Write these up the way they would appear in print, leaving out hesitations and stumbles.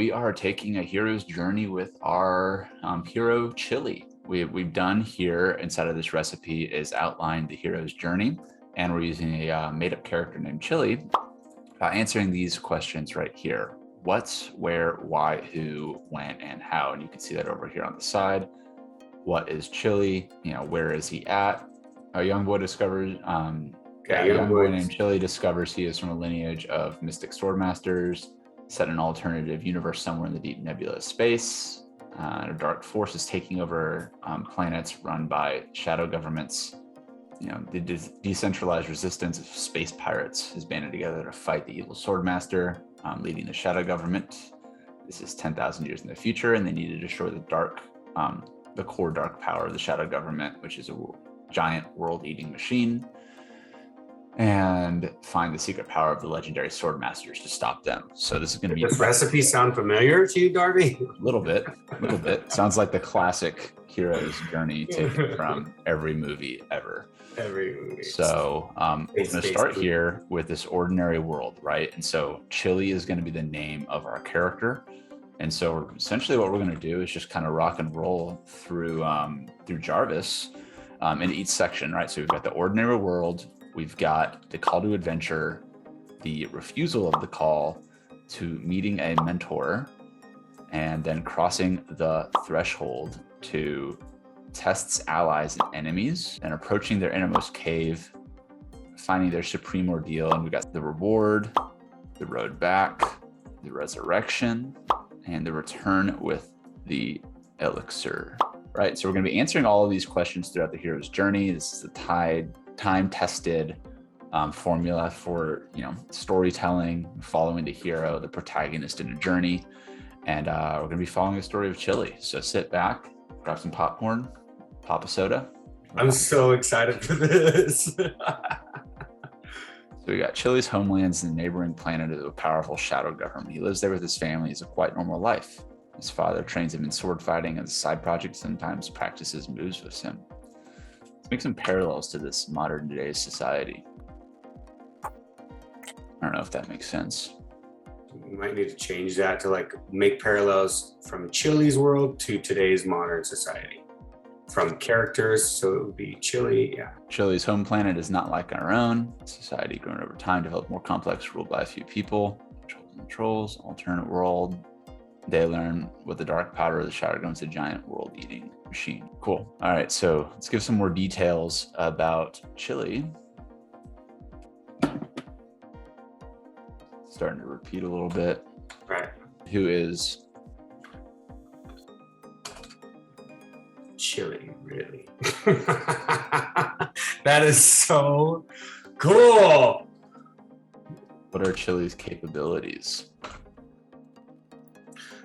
we are taking a hero's journey with our hero Chili. We've done here inside of this recipe is outlined the hero's journey, and we're using a made-up character named Chili, answering these questions right here. What, where, why, who, when, and how. And you can see that over here on the side. What is Chili? Where is he at? A young boy discovers, a young boy named Chili discovers he is from a lineage of mystic swordmasters, set in an alternative universe somewhere in the deep nebulous space. A dark force is taking over planets run by shadow governments. The decentralized resistance of space pirates is banded together to fight the evil swordmaster, leading the shadow government. This is 10,000 years in the future, and they need to destroy the core dark power of the shadow government, which is a giant world-eating machine, and find the secret power of the legendary swordmasters to stop them. So this is going to be... Does this recipe sound familiar to you, Darby? A little bit. Sounds like the classic hero's journey taken from every movie ever. Every movie. So we're going to start here with this ordinary world, right? And so Chili is going to be the name of our character. And so essentially what we're going to do is just kind of rock and roll through Jarvis in each section, right? So we've got the ordinary world, we've got the call to adventure, the refusal of the call to meeting a mentor, and then crossing the threshold to tests allies and enemies, and approaching their innermost cave, finding their supreme ordeal. And we got the reward, the road back, the resurrection, and the return with the elixir, right? So we're going to be answering all of these questions throughout the hero's journey. This is the time-tested formula for storytelling, following the hero, the protagonist in a journey. And we're going to be following the story of Chili. So sit back, grab some popcorn, pop a soda. I'm so excited for this. So we got Chili's homelands in the neighboring planet of a powerful shadow government. He lives there with his family. It's a quite normal life. His father trains him in sword fighting as a side project, sometimes practices moves with him. Let's make some parallels to this modern today's society. I don't know if that makes sense. We might need to change that to make parallels from Chili's world to today's modern society. From characters, so it would be Chili, yeah. Chili's home planet is not like our own. Society grown over time, developed more complex, ruled by a few people. Trolls, alternate world. They learn with the dark powder of the shadow government's a giant world-eating machine. Cool. All right, so let's give some more details about Chili. Starting to repeat a little bit. Right. Who is Chili, really? That is so cool. What are Chili's capabilities?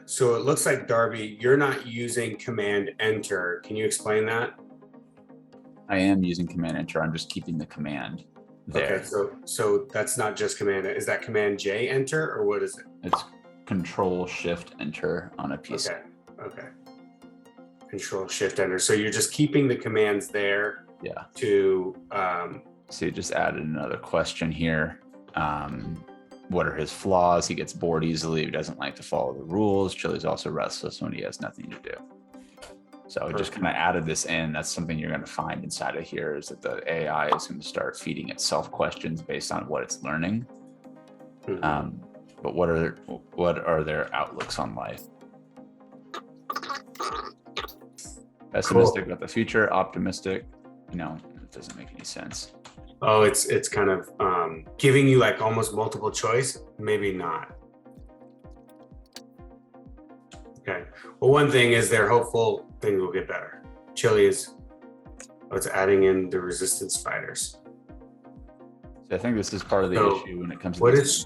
So it looks like, Darby, you're not using Command Enter. Can you explain that? I am using Command Enter. I'm just keeping the command there. Okay, so that's not just Command. Is that Command J Enter, or what is it? It's Control Shift Enter on a PC. Okay. Control Shift Enter. So you're just keeping the commands there. Yeah. To so you just added another question here. What are his flaws? He gets bored easily. He doesn't like to follow the rules. Chili's also restless when he has nothing to do. So I just kind of added this in. That's something you're going to find inside of here, is that the AI is going to start feeding itself questions based on what it's learning. Mm-hmm. But what are their outlooks on life? Pessimistic about the future, optimistic. It doesn't make any sense. Oh, it's kind of giving you almost multiple choice. Maybe not. Okay. Well, one thing is they're hopeful things will get better. Chili is it's adding in the resistance fighters. So I think this is part of the issue when it comes to what is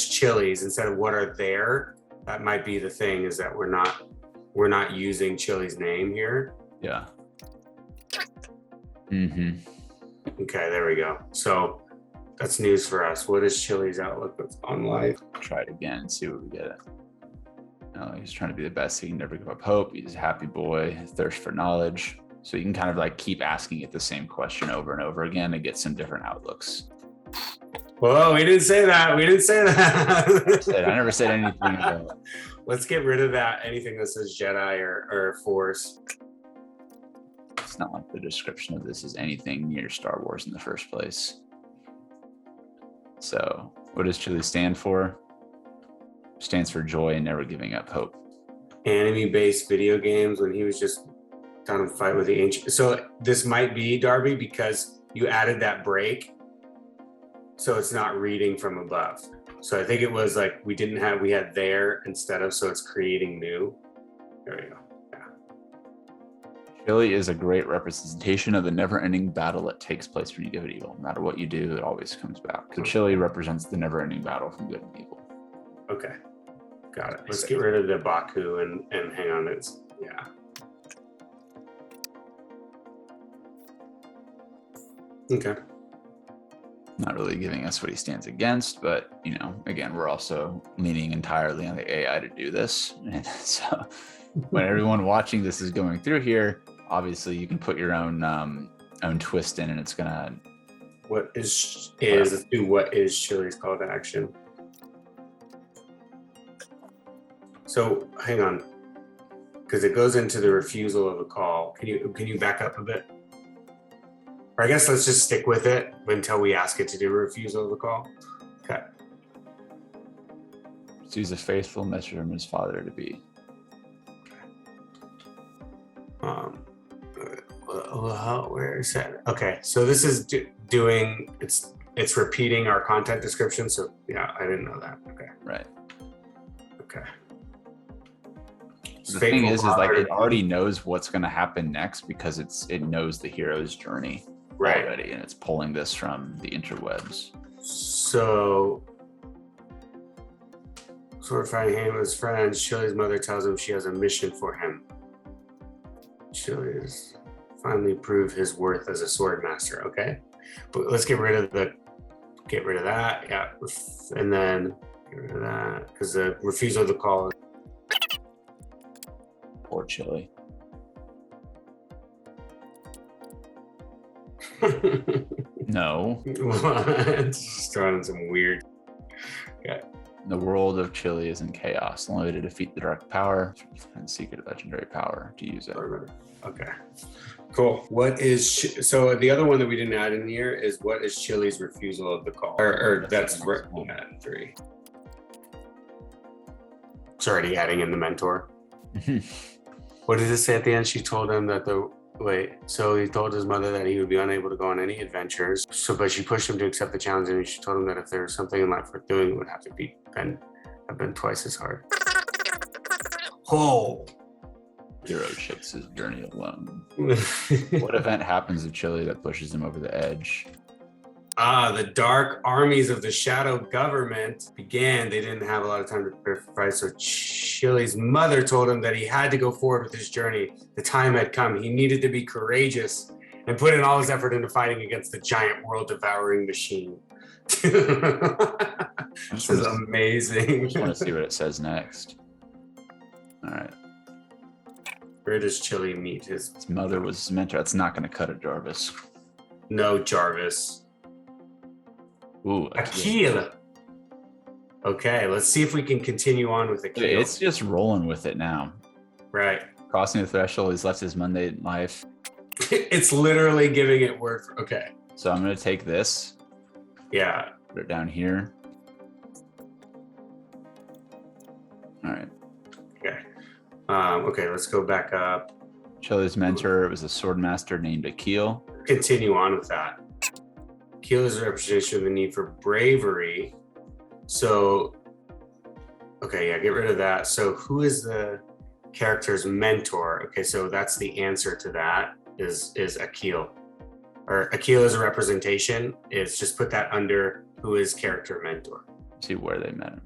Chili's instead of what are there. That might be the thing, is that we're not using Chili's name here. Yeah. Mm-hmm. Okay, there we go. So that's news for us. What is Chili's outlook on life? Try it again and see what we get. He's trying to be the best. He can never give up hope. He's a happy boy, thirst for knowledge. So you can kind of keep asking it the same question over and over again to get some different outlooks. Whoa, we didn't say that. We didn't say that. I never said anything about. Let's get rid of that. Anything that says Jedi or Force. It's not like the description of this is anything near Star Wars in the first place. So, what does Chili stand for? Stands for joy and never giving up hope. Anime-based video games when he was just trying to fight with the ancient. So this might be Darby because you added that break, so it's not reading from above. So I think it was like we had there instead of, so it's creating new. There we go. Chili is a great representation of the never-ending battle that takes place when you give it evil. No matter what you do, it always comes back. So Chili represents the never-ending battle from good and evil. Okay, got it. Let's get rid of the Baku and hang on. Yeah. Okay. Not really giving us what he stands against, but again, we're also leaning entirely on the AI to do this. And so when everyone watching this is going through here, obviously you can put your own twist in, and it's gonna. What is Chili's call to action? So hang on, because it goes into the refusal of a call. Can you back up a bit? Or I guess let's just stick with it until we ask it to do a refusal of a call. Okay. He's a faithful messenger from his father to be. Where is that? Okay, so this is doing it's repeating our content description. So yeah, I didn't know that. Okay. Right. Okay. The thing is like it already knows what's going to happen next because it knows the hero's journey already, and it's pulling this from the interwebs. So, sort of finding him with his friends, Chili's mother tells him she has a mission for him. Chili's finally prove his worth as a sword master. Okay, but let's get rid of that. Yeah, and then get rid of that because the refusal of the call. Poor Chili. No. Just throwing some weird. Okay. The world of Chili is in chaos. The only way to defeat the dark power and secret legendary power to use it. Okay. Cool. So the other one that we didn't add in here is what is Chili's refusal of the call? Or that's right. Yeah, 3. It's already adding in the mentor. What did it say at the end? She told him that so he told his mother that he would be unable to go on any adventures. But she pushed him to accept the challenge, and she told him that if there was something in life worth doing, it would have to have been twice as hard. Oh. Hero shakes his journey alone. What event happens to Chili that pushes him over the edge? The dark armies of the shadow government began. They didn't have a lot of time to prepare for fight, so Chili's mother told him that he had to go forward with his journey. The time had come. He needed to be courageous and put in all his effort into fighting against the giant world-devouring machine. This is amazing. I just want to see what it says next. All right. Where does Chili meet his mother was his mentor? That's not going to cut it, Jarvis. No, Jarvis. Ooh, Akil. Okay, let's see if we can continue on with Akil. It's just rolling with it now. Right. Crossing the threshold, he's left his mundane life. It's literally giving it word for, okay. So I'm going to take this. Yeah. Put it down here. All right. Okay. Okay, let's go back up. Chili's mentor was a sword master named Akil. Continue on with that. Akil is a representation of the need for bravery. So, okay, yeah, get rid of that. So who is the character's mentor? Okay, so that's the answer to that is Akil. Or Akil is a representation. It's just put that under who is character mentor. See where they met him.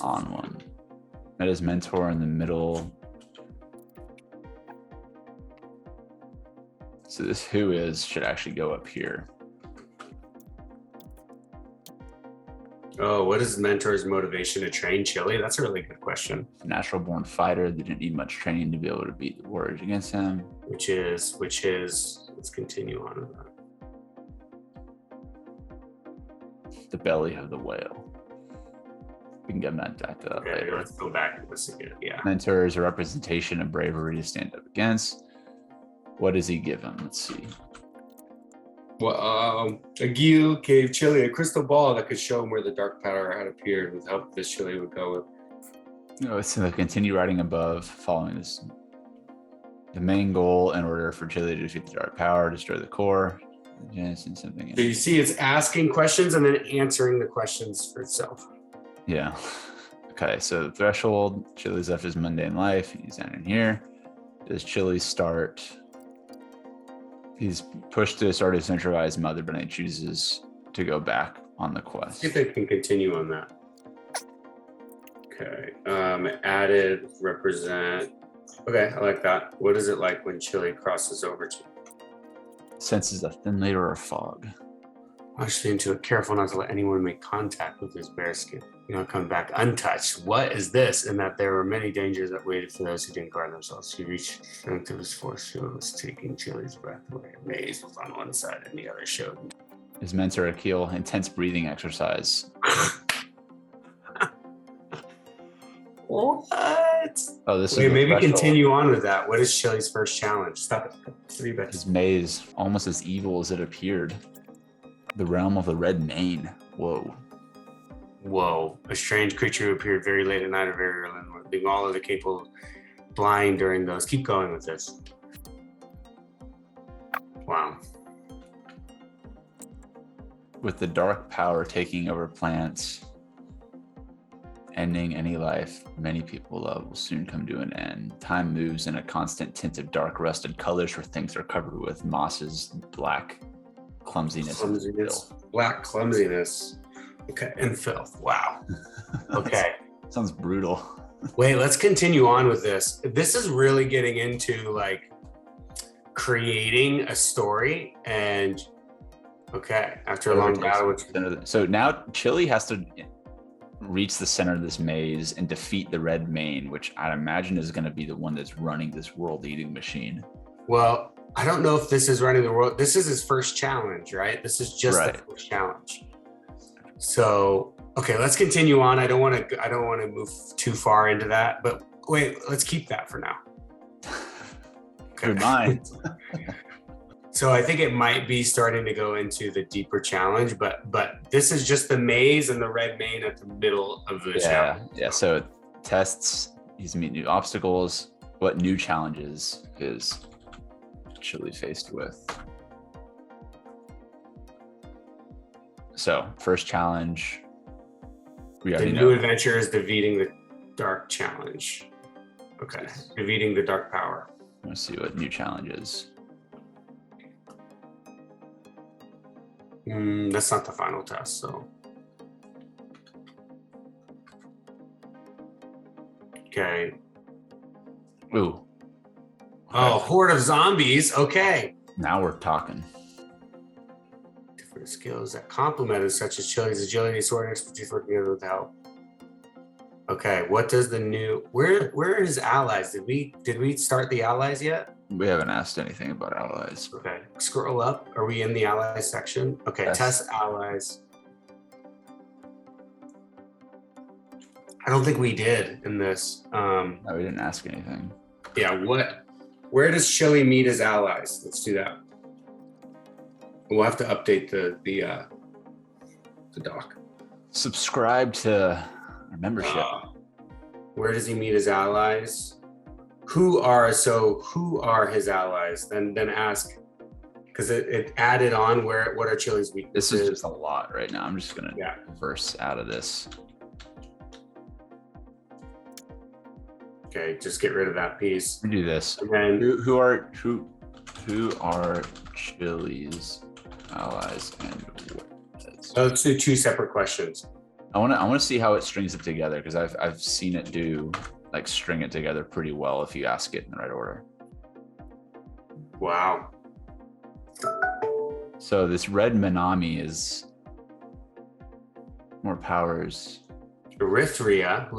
On one. Met his mentor in the middle. So this who is should actually go up here. Oh, what is his mentor's motivation to train Chili? That's a really good question. Natural born fighter. They didn't need much training to be able to beat the warriors against him. Which is, let's continue on with that. the belly of the whale. We can get back to that Okay, later. let's go back to this again. Yeah. Mentor is a representation of bravery to stand up against. What does he give him? Let's see. Well, Aguil gave Chili a crystal ball that could show him where the dark powder had appeared with help this Chili would go with. It's to continue writing above, following this. The main goal, in order for Chili to defeat the dark power, destroy the core. Something. So you see it's asking questions and then answering the questions for itself. Yeah. Okay, so the threshold, Chili's left his mundane life. He's down in here. Does Chili start? He's pushed to start his centralized mother, but he chooses to go back on the quest. See if they can continue on that. Okay. Added, represent. Okay, I like that. What is it like when Chili crosses over to? Senses a thin layer of fog. Actually, into it, careful not to let anyone make contact with his bare skin. You know, come back untouched. What is this? And that there were many dangers that waited for those who didn't guard themselves. He reached strength of his force field, was taking Chili's breath away. A maze was on one side, and the other showed. His mentor Akil, intense breathing exercise. What? Oh, this Wait, is maybe threshold. continue on with that. What is Chili's first challenge? Stop it. 3 bets. His maze, almost as evil as it appeared. The realm of the red mane. Whoa. Whoa. A strange creature who appeared very late at night or very early in the morning, leaving all of the capable blind during those. Keep going with this. Wow. With the dark power taking over plants, ending any life many people love will soon come to an end. Time moves in a constant tint of dark rusted colors where things are covered with mosses, black clumsiness. Black clumsiness. Okay, and filth. Wow. Okay. Sounds brutal. Wait, let's continue on with this. This is really getting into like creating a story and okay, after a long battle. So now Chili has to reach the center of this maze and defeat the red mane, which I'd imagine is going to be the one that's running this world-eating machine. Well, I don't know if this is running the world. This is his first challenge, right? This is just the first challenge. So, okay, let's continue on. I don't want to move too far into that, but wait, let's keep that for now. Okay. Good mind. So I think it might be starting to go into the deeper challenge, but this is just the maze and the red mane at the middle of the challenge. Yeah. So it tests, he's meeting new obstacles. What new challenges is Chili faced with? So first challenge, we already know. The new adventure is defeating the dark challenge. Okay, defeating the dark power. Let's see what new challenge is. That's not the final test, so. Okay. Ooh. Oh, horde of zombies. Okay. Now we're talking. Different skills that complemented, such as Chili's agility, sword, and expertise working together with help. Okay, what does the new? Where are his allies? Did we start the allies yet? We haven't asked anything about allies. Okay, scroll up. Are we in the allies section? Okay, yes. Test allies. I don't think we did in this. No, we didn't ask anything. Yeah, where does Chili meet his allies? Let's do that. We'll have to update the doc. Subscribe to our membership. Where does he meet his allies? Who are his allies? Then ask, because it added on what are Chili's weaknesses. This is just a lot right now. I'm just gonna verse out of this. Okay, just get rid of that piece. We do this. And then who are Chili's allies and what? So let's do 2 separate questions. I want to see how it strings it together, because I've seen it do like string it together pretty well if you ask it in the right order. Wow. So this red Manami is more powers. Erythrea,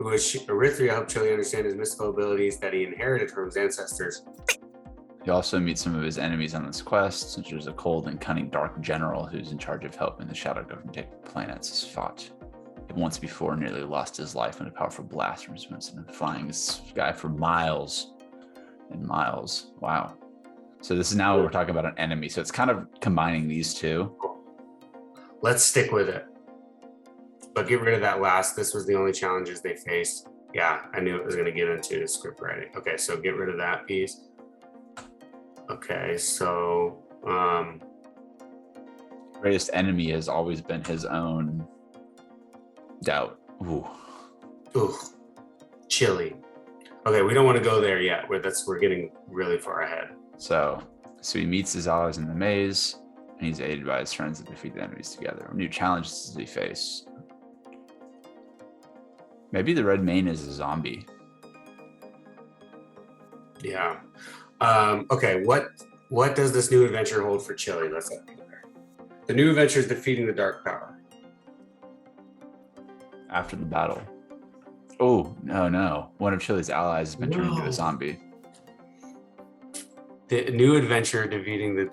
Erythrea helped Chili understand his mystical abilities that he inherited from his ancestors. He also meets some of his enemies on this quest, such as a cold and cunning dark general who's in charge of helping the Shadow Government take planets as fought. He once before nearly lost his life in a powerful blast from his incident, flying this guy for miles and miles. Wow. So this is now we're talking about an enemy. So it's kind of combining these two. Let's stick with it. But get rid of that last. This was the only challenges they faced. Yeah, I knew it was going to get into script writing. Okay, so get rid of that piece. Okay, so Greatest enemy has always been his own doubt. Ooh. Ooh, chili. Okay, we don't want to go there yet. We're getting really far ahead. So he meets his allies in the maze, and he's aided by his friends to defeat the enemies together. New challenges does he face? Maybe the red mane is a zombie. Yeah. Okay, what does this new adventure hold for Chili? Let's go there. The new adventure is defeating the dark power. After the battle. Oh, no. One of Chili's allies has been turned into a zombie. The new adventure defeating the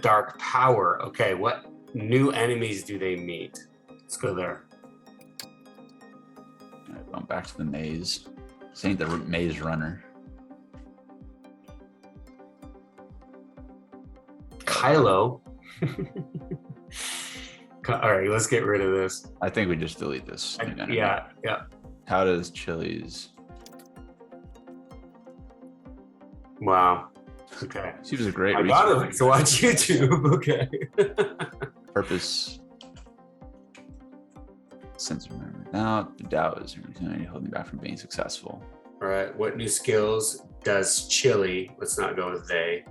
dark power. Okay, what new enemies do they meet? Let's go there. All right, going back to the maze. This ain't the maze runner. Kylo. All right, let's get rid of this. I think we just delete this. Yeah. How does Chili's? Wow. Okay. She was a great I gotta like to watch YouTube. Okay. Purpose. Sense of memory. Now the doubt is holding me back from being successful. All right. What new skills does Chili? Let's not go with they.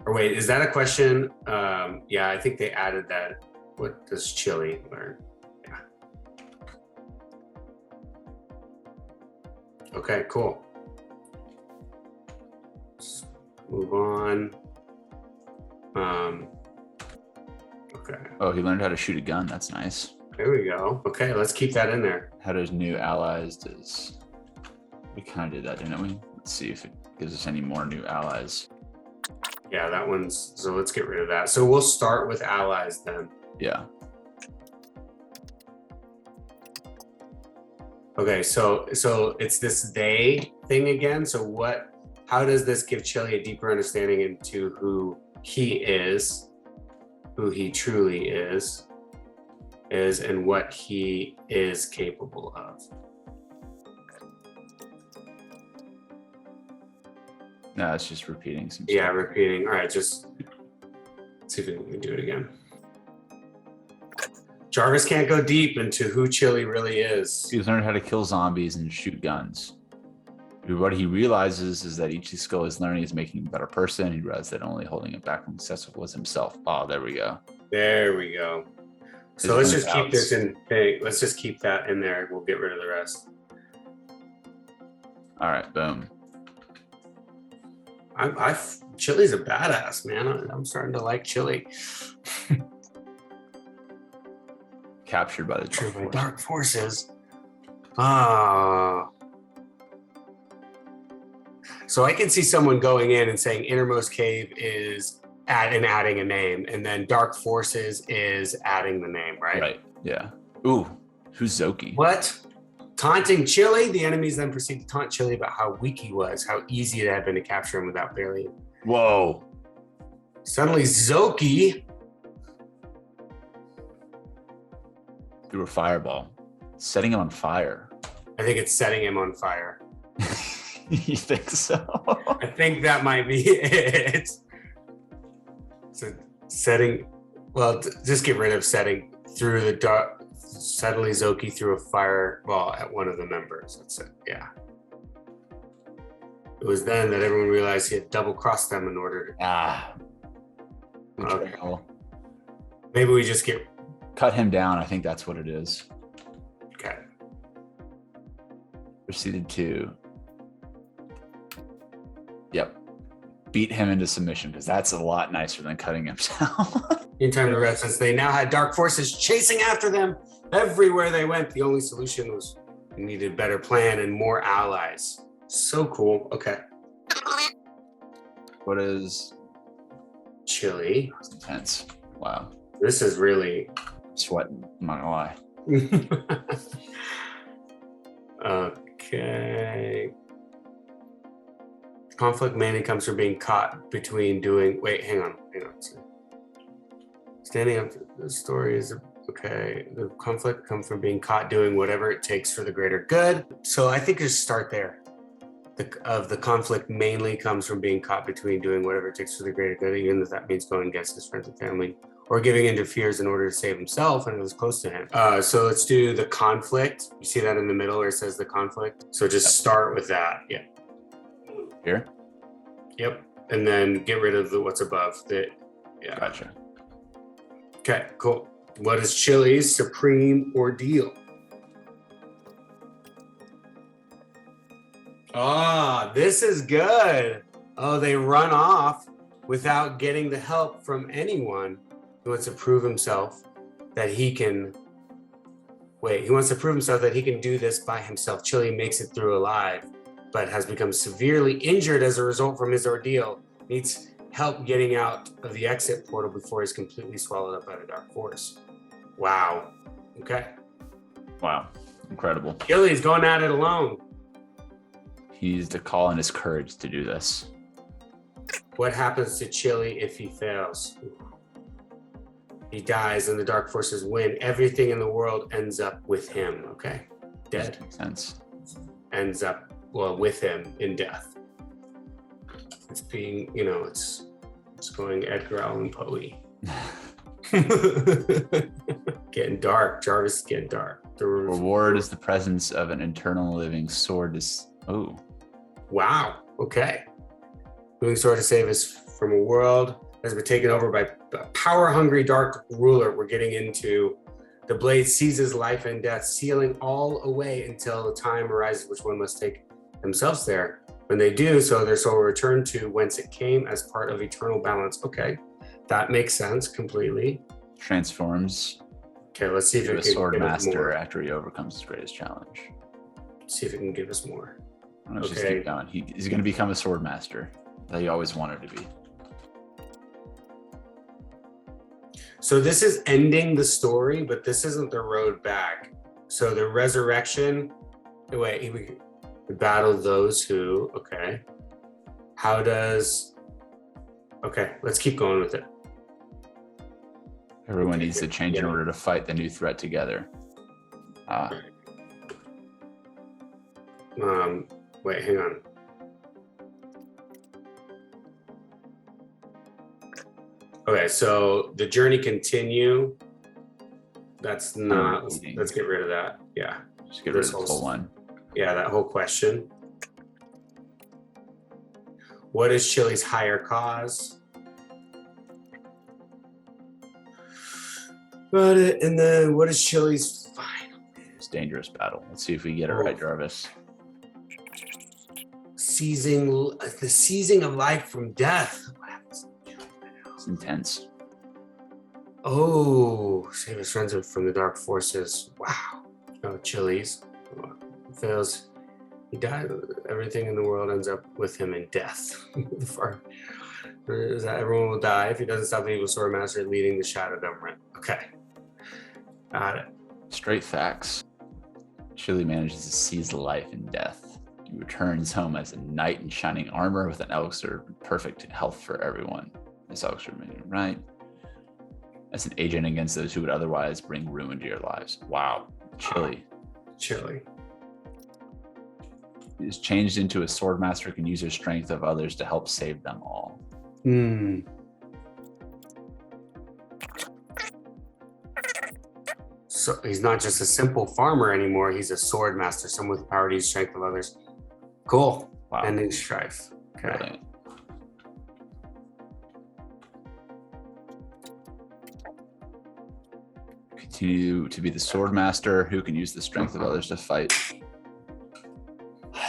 Or wait, is that a question? Yeah, I think they added that. What does Chili learn? Yeah. Okay, cool. Let's move on. Okay. Oh, he learned how to shoot a gun. That's nice. There we go. Okay, let's keep that in there. How does new allies we kind of did that, didn't we? Let's see if it gives us any more new allies. Yeah, that one's, so let's get rid of that. So we'll start with allies then. Yeah. Okay, so it's this they thing again. So how does this give Chili a deeper understanding into who he is, who he truly is, and what he is capable of? No, it's just repeating some Yeah, stuff. repeating. All right, just see if we can do it again. Jarvis can't go deep into who Chili really is. He's learned how to kill zombies and shoot guns. What he realizes is that each skill he's learning is making him a better person. He realizes that only holding him back from success was himself. Oh, there we go. There we go. So let's just keep this in. Hey, let's just keep that in there. We'll get rid of the rest. All right, boom. Chili's a badass, man. I'm starting to like Chili. Captured by the dark forces. Ah. So I can see someone going in and saying innermost cave is adding a name, and then dark forces is adding the name, right? Right. Yeah. Ooh, who's Zoki? What? Taunting Chili? The enemies then proceed to taunt Chili about how weak he was, how easy it had been to capture him without barely. Whoa. Suddenly Zoki Through a fireball, setting him on fire. I think it's setting him on fire. You think so? I think that might be it. So just get rid of setting through the dark. Suddenly Zoki threw a fireball at one of the members. That's it. Yeah. It was then that everyone realized he had double-crossed them in order to. Okay. Maybe we just cut him down. I think that's what it is. Okay. Proceeded to. Yep. Beat him into submission, because that's a lot nicer than cutting him down. In time to rest, since they now had dark forces chasing after them everywhere they went. The only solution was we needed a better plan and more allies. So cool. Okay. What is Chili? That's intense? Wow. This is really Sweating, I'm not gonna lie. okay. Conflict mainly comes from being caught between doing. Wait, hang on. Standing up. The story is okay. The conflict comes from being caught doing whatever it takes for the greater good. So I think just start there. The conflict mainly comes from being caught between doing whatever it takes for the greater good, even if that means going against his friends and family, or giving in to fears in order to save himself and it was close to him. So let's do the conflict. You see that in the middle where it says the conflict? So just start with that. Yeah. Here? Yep. And then get rid of the what's above. Yeah. Gotcha. Okay, cool. What is Chili's supreme ordeal? This is good. Oh, they run off without getting the help from anyone. He wants to prove himself that he can. He wants to prove himself that he can do this by himself. Chili makes it through alive, but has become severely injured as a result from his ordeal. Needs help getting out of the exit portal before he's completely swallowed up by the dark force. Wow. Okay. Wow. Incredible. Chili's going at it alone. He's the call on his courage to do this. What happens to Chili if he fails? He dies and the dark forces win. Everything in the world ends up with him. Okay. Dead. Makes sense. Ends up, with him in death. It's being, it's going Edgar Allan Poe. Getting dark. Jarvis is getting dark. The reward is the presence of an internal living sword. Wow. Okay. Moving sword to save us from a world that has been taken over by a power-hungry dark ruler. We're getting into the blade seizes life and death, sealing all away until the time arises which one must take themselves there. When they do so, their soul will return to whence it came as part of eternal balance. Okay. That makes sense completely. Transforms. Okay, let's see if it can a sword give us master more. After he overcomes his greatest challenge. See if it can give us more. Let's just keep going. He's going to become a sword master that he always wanted to be. So this is ending the story, but this isn't the road back. So the resurrection. We battle those who. Okay. How does? Okay, let's keep going with it. Everyone needs to change in order to fight the new threat together. Hang on. Okay, so the journey continue. That's not. Let's get rid of that. Yeah. Just get rid of the whole one. Yeah, that whole question. What is Chili's higher cause? Got it. And then what is Chili's final? It's dangerous battle. Let's see if we get it right, Jarvis. The seizing of life from death. It's intense. Oh, save his friends from the dark forces. Wow. Oh, Chili's fails. He died. Everything in the world ends up with him in death. Is that everyone will die if he doesn't stop the evil sword master leading the shadow government. Okay. Got it. Straight facts. Chili manages to seize life and death. He returns home as a knight in shining armor with an elixir of perfect health for everyone. This elixir made him right. As an agent against those who would otherwise bring ruin to your lives. Wow. Chili. Chili. He is changed into a sword master who can use the strength of others to help save them all. So he's not just a simple farmer anymore. He's a sword master, someone with the power to use strength of others. Cool. Wow. Ending strife. Okay. Brilliant. Continue to be the sword master who can use the strength of others to fight.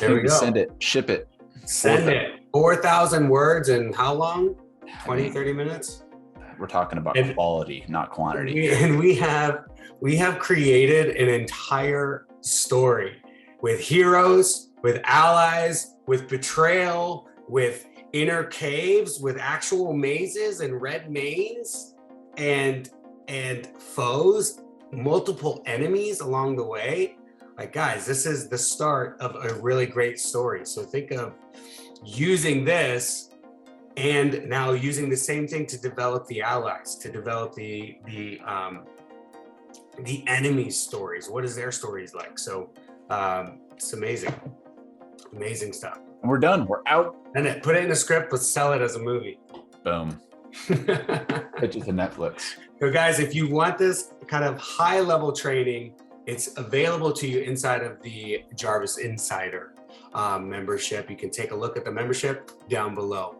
There we go. Send it. Ship it. Send it. 4,000 words in how long? 20, 30 minutes? We're talking about quality, not quantity. We have created an entire story with heroes, with allies, with betrayal, with inner caves with actual mazes and red mains and foes, multiple enemies along the way. Like, guys, this is the start of a really great story. So think of using this and now using the same thing to develop the allies, to develop the enemy's stories. What is their stories like? So it's amazing stuff. And we're done. We're out. And put it in a script. Let's sell it as a movie. Boom. Pitch it to Netflix. So guys, if you want this kind of high level training, it's available to you inside of the Jarvis Insider membership. You can take a look at the membership down below.